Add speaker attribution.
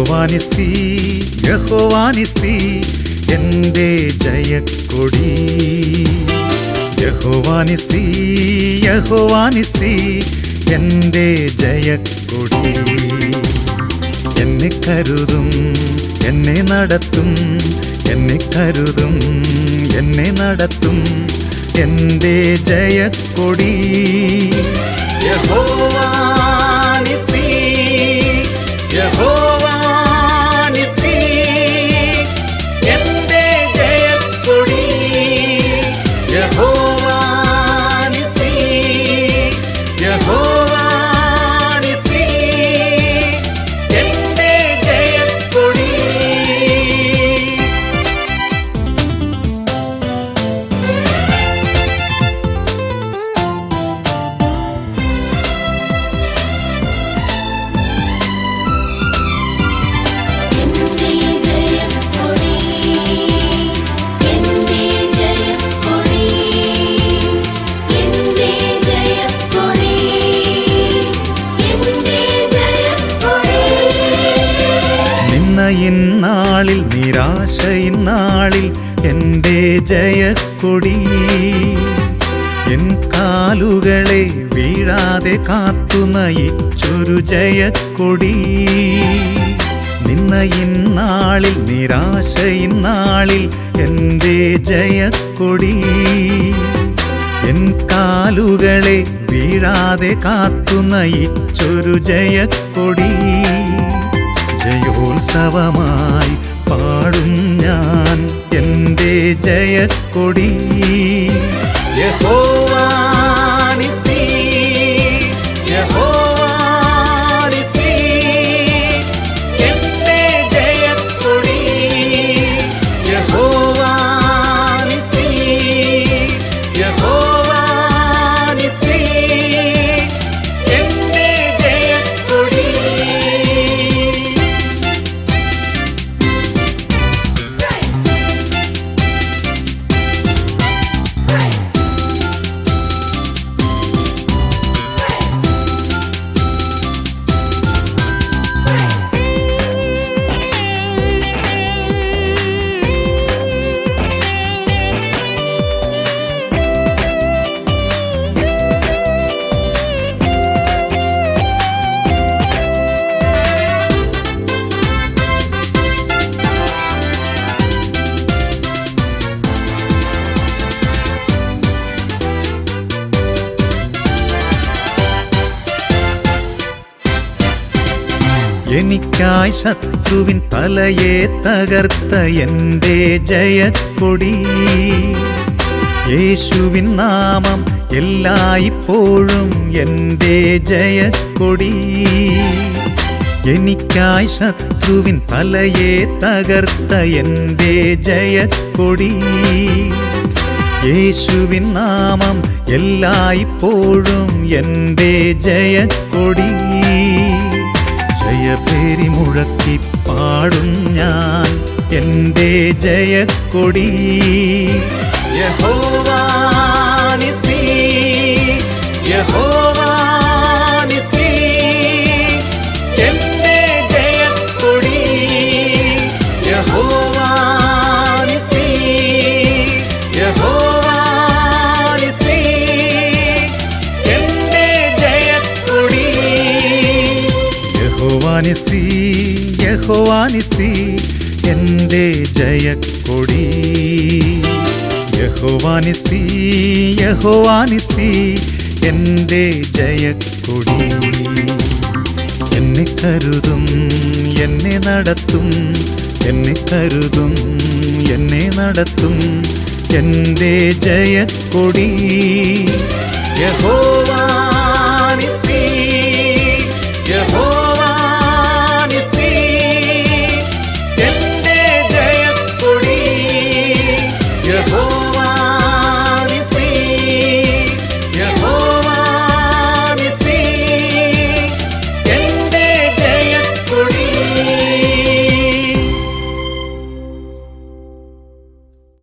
Speaker 1: യഹോവാനിസി യഹോവാനിസി എൻ്റെ ജയക്കൊടി. യഹോവാനിസി യഹോവാനിസി എൻ്റെ ജയക്കൊടി. എന്നെ കരുതും എന്നെ നടത്തും, എന്നെ കരുതും എന്നെ നടത്തും എൻ്റെ ജയക്കൊടി. യഹോവാനിസി യഹോവാനിസി എൻ്റെ ജയക്കൊടി. യഹോവാനിസി യഹോവാനിസി എൻ്റെ ജയക്കൊടി. ഇന്നാളിൽ നിരാശയിന്നാളിൽ എൻ്റെ ജയക്കൊടി. എൻ കാലുകളെ വീഴാതെ കാത്തു നയിച്ചൊരു ജയക്കൊടി. ഇന്നാളിൽ നിരാശയിന്നാളിൽ എൻ്റെ ജയക്കൊടി. എൻ കാലുകളെ വീഴാതെ കാത്തു നയിച്ചൊരു ജയക്കൊടി. ജയോത്സവമായി പാടും ഞാൻ എൻ്റെ ജയക്കൊടി. യഹോവാനിസി യഹോവാനിസി എൻ്റെ ജയക്കൊടി. യഹോവാനിസി യഹോവാനിസി എൻ്റെ ജയക്കൊടി. എനിക്കായി ശത്രുവിൻ തലയെ തകർത്ത എൻ്റെ ജയക്കൊടി. യേശുവിൻ നാമം എല്ലായ്പ്പോഴും എൻ്റെ ജയക്കൊടി. എനിക്കായി ശത്രുവിൻ തലയെ തകർത്ത എൻ്റെ ജയക്കൊടി. യേശുവിൻ നാമം എല്ലായ്പ്പോഴും എൻ്റെ ജയക്കൊടി. ജയപേരി മുഴക്കി പാടും ഞാൻ എൻ്റെ ജയക്കൊടി. യഹോവാനിസി യഹോവാനിസി എൻ്റെ ജയക്കൊടി. യഹോവാനിസി യഹോവാനിസി എൻ്റെ ജയക്കൊടി. യഹോവാനിസി യഹോവാനിസി എൻ്റെ ജയക്കൊടി. യഹോവാനിസി യഹോവാനിസി എൻ്റെ ജയക്കൊടി. എന്നെ കരുതും എന്നെ നടത്തും, എന്നെ കരുതും എന്നെ നടത്തും എൻ്റെ ജയക്കൊടി. യഹോവാനിസി യഹോവാനിസി